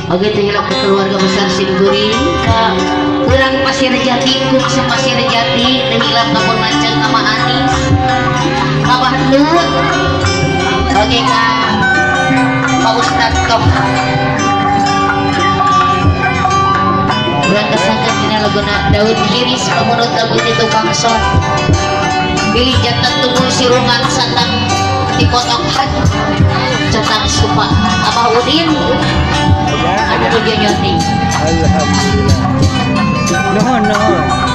Oke hilap ke keluarga besar Singguri kurang Pasir Jati kuk Pasir Jati hilap kapur macet nama Anis Abah Lut oke kak Pak Ustadz Tom kurang kesangkat ini laguna Daud Kiris pemenut lagu itu Kangson pilih jatah tunggu sirungan satang dipotongkan catang supa Abah Udin ada tujuan nyoti alhamdulillah nuhun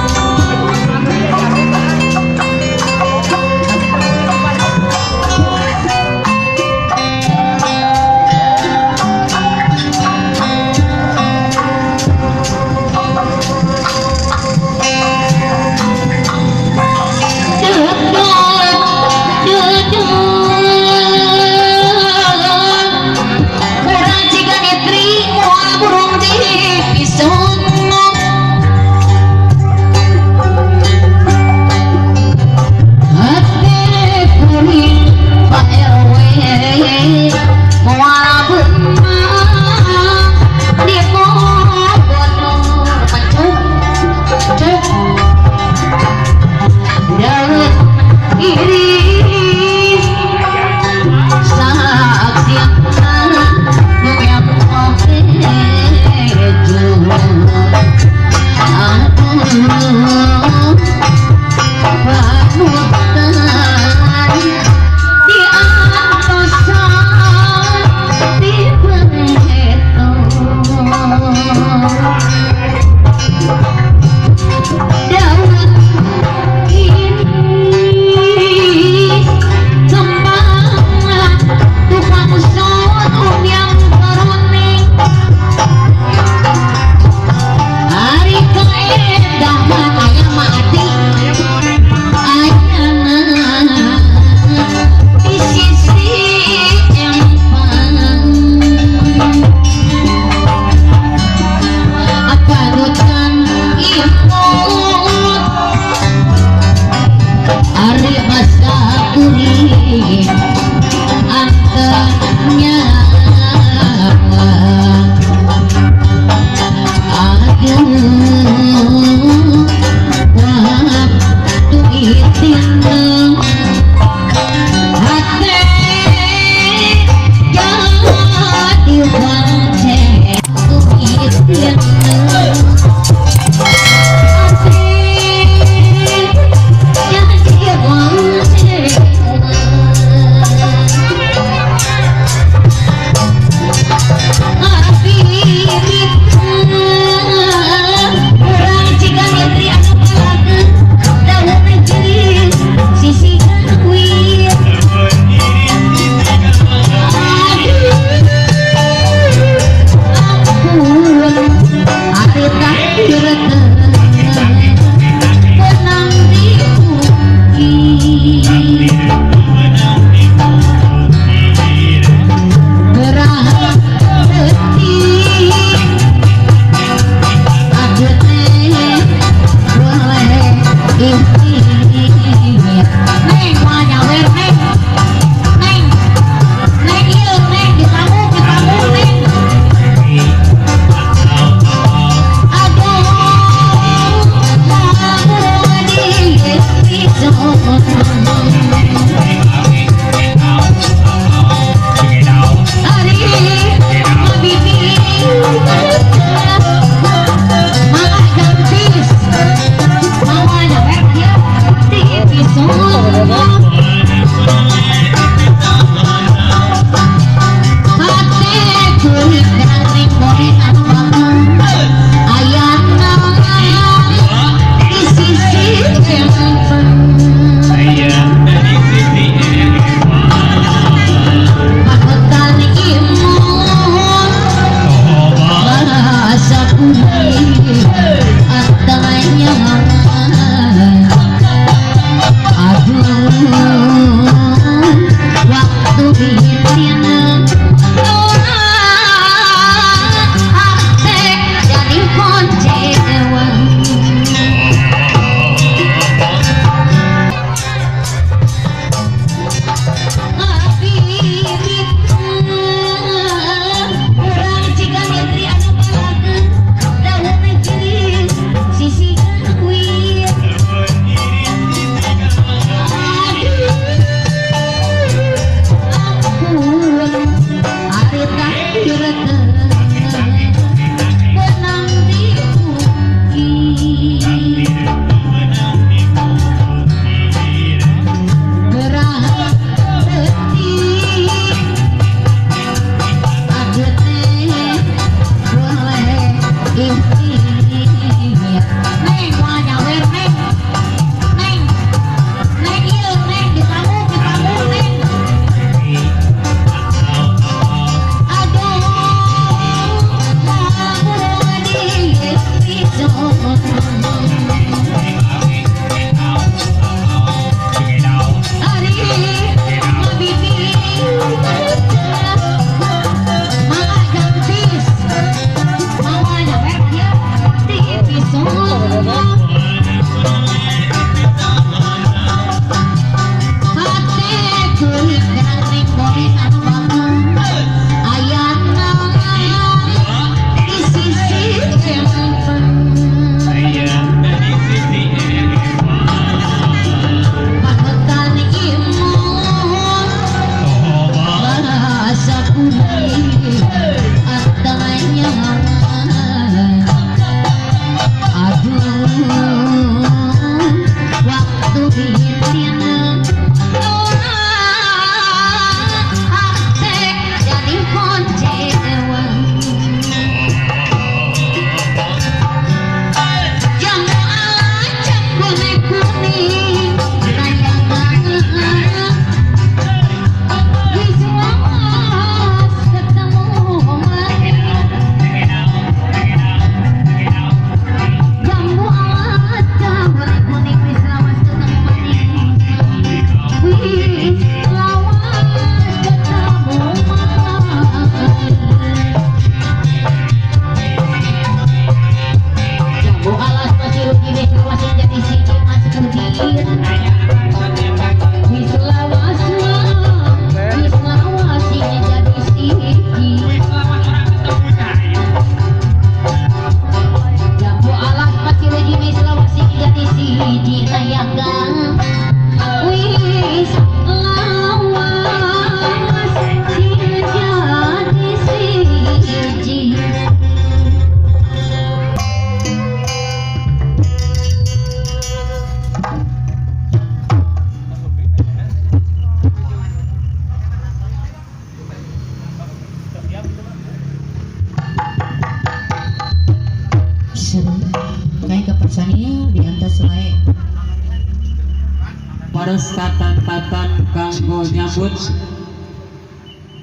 paparos tatan-tatan kanggo nyambut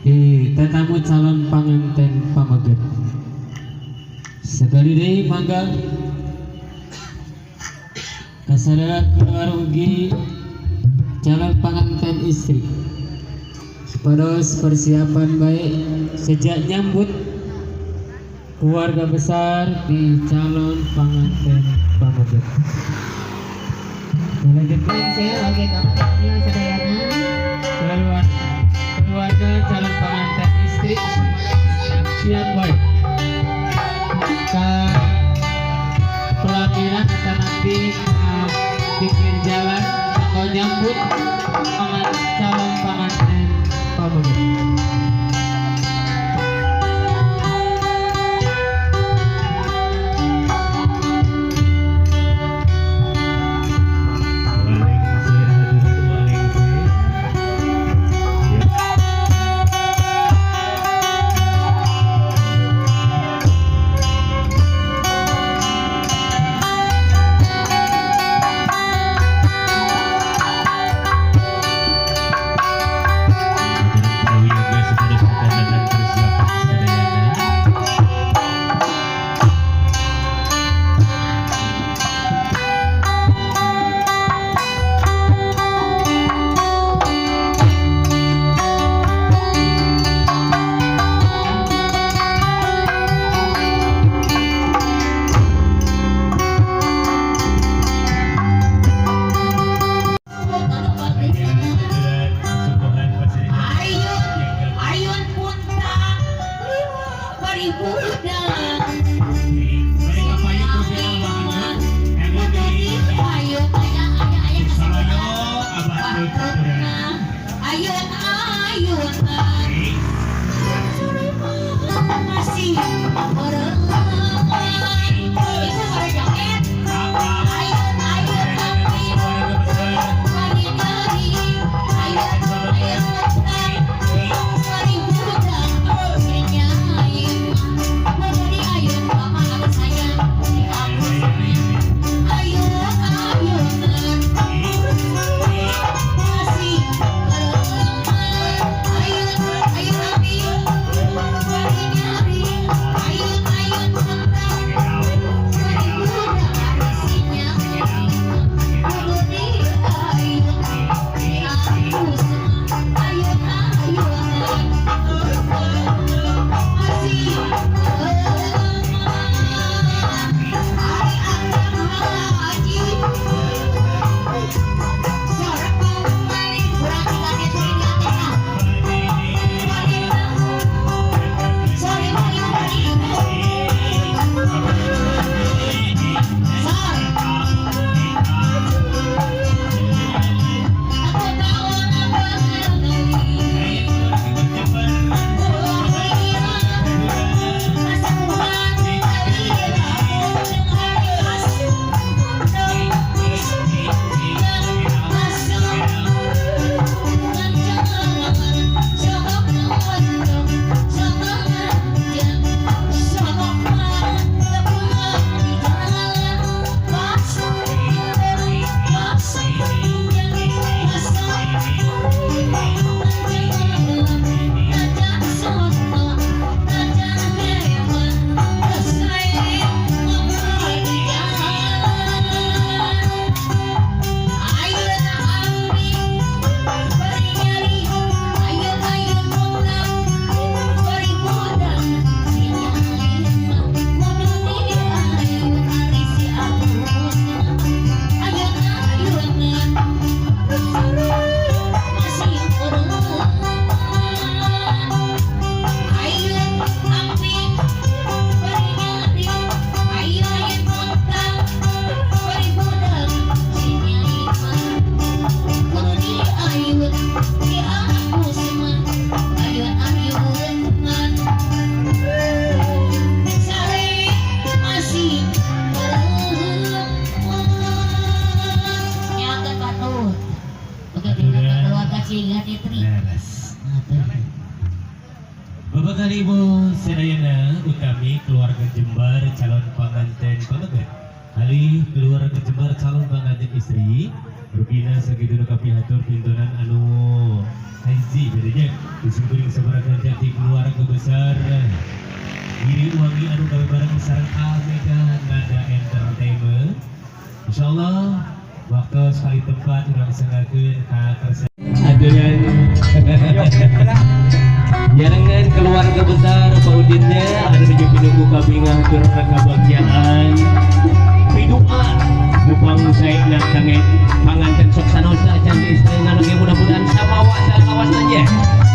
di tetamu calon panganten pamaget. Sekali deui mangga kasadaya keluar ugi calon panganten istri. Pados persiapan baik sejak nyambut keluarga besar di calon panganten pamaget. Saya lagi kamu sedayana. Keluarga calon pengantin istri siap baik ke pelaminan kita nanti pinggir jalan atau nyambut calon pengantin pamaget. Bapak Ibu sedayana utami keluarga Jembar calon pengantin pamaget. Hari keluarga Jembar calon pengantin istri Rupina sakitu kapihatur pintonan anu haji bedanya disumpulin sabarakan jati keluarga besar diri wangi anu gawe bareng sareng Almega Nada Entertainment. Insyaallah waktu sekali tempat udah disengakeun ka kersa adegan jarangan keluarga besar Pak Udinnya ada di pinunggu kabingan turun kebahagiaan pidoa Bupang Saina kangen panganten sok sanosa cantik istrina lagi mudah-mudahan sama kawas aja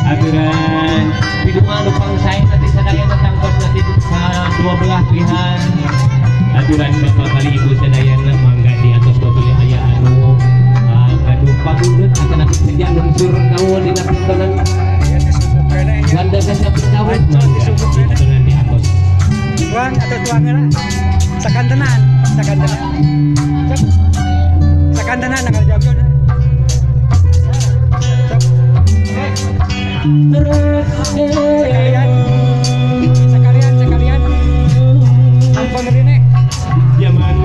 aturan pidoa Bupang Saina nanti sadaya tetangkos nanti dua belah pilihan aturan bapak kali ibu sadaya mangga di atas babili aya anu gaduh pagudut akan aku saja lunsur kau di pintonan ganda ganda pesawat pintonan di atas Tuang atau tuangnya sakantenan nak jawab terus sekalian ampun ini zaman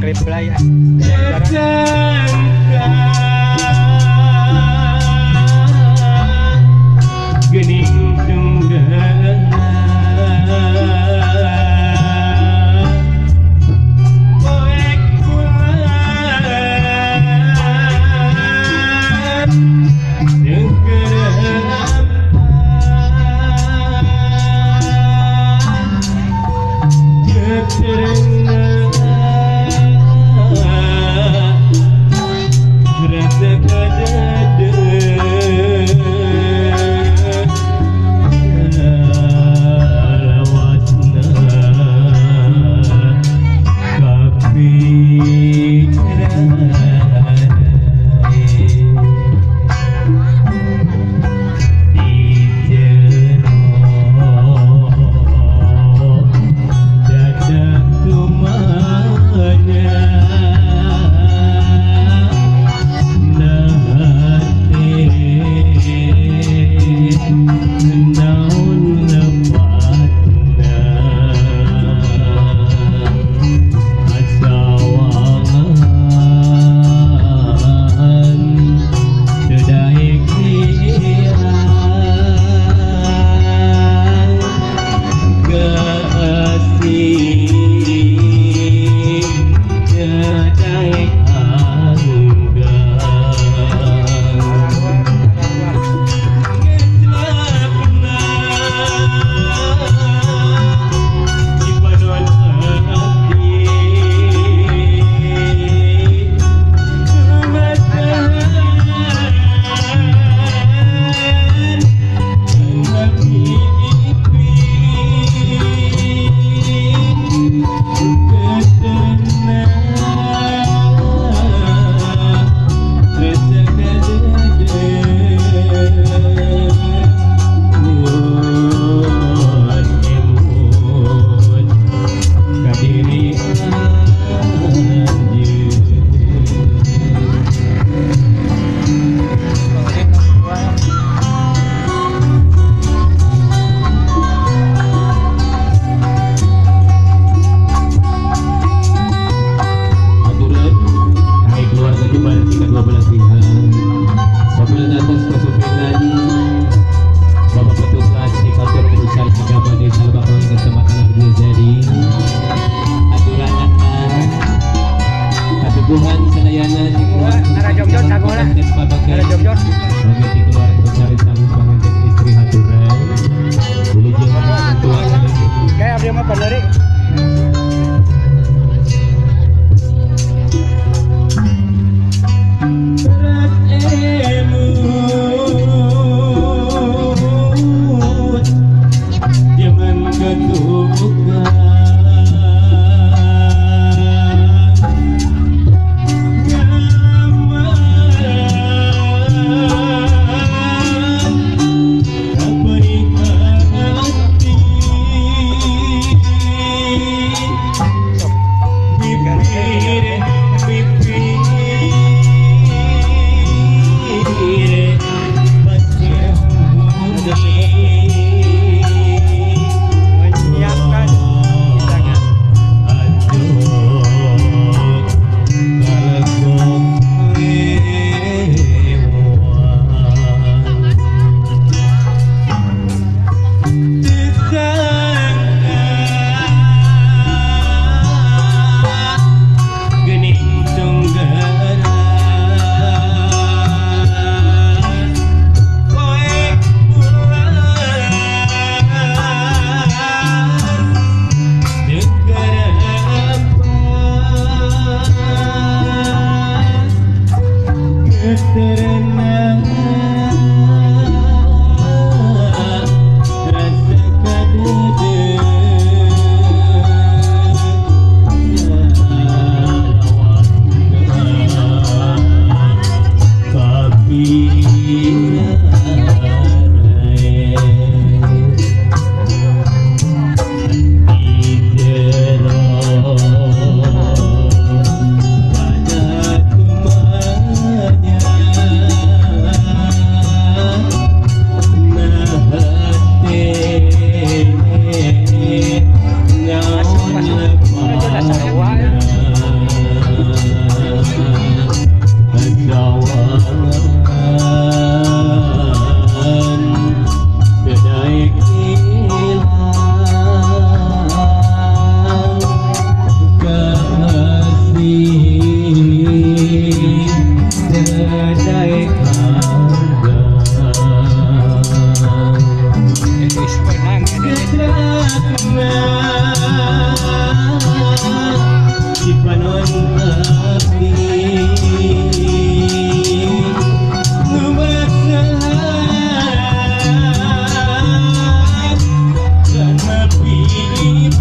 klip belaya gening tunggal poek pulang dengkeran tresna di panon abdi numasahan karena pilih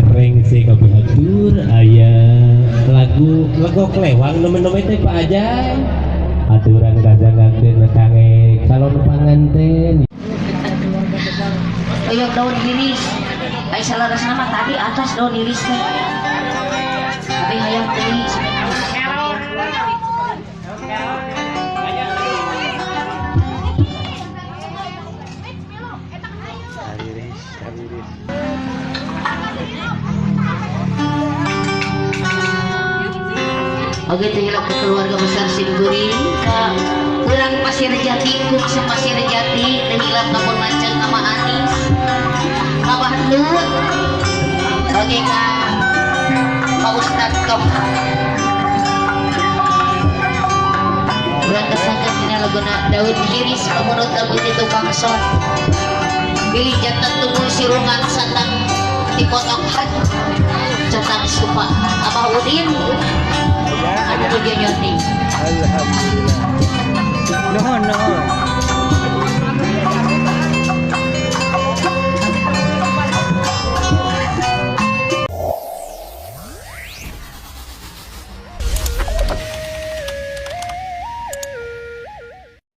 Rengse kabahatur ayah lagu kelewang nemen-nemen teh Pak Aja aturan kajangakeun kange calon panganten Oyok daun iris. Ai salaras nama tadi atas daun iris teh. Tapi hayang teuing Oke, teh ke keluarga besar Singguri, kurang Pasir Jati, kukse Pasir Jati, teh hilap kapur mancang nama Anis, Abah Lut, oke kak, Pak Ustad Tom. Kurang kesangkat dina laguna daun iris, pemunut lagu di tukang son, pilih jatah tunggu sirungan satang dipotongkan, catang supa, Abah Udin. Ada tujuan nyoti. Alhamdulillah. Nuhun nuhun.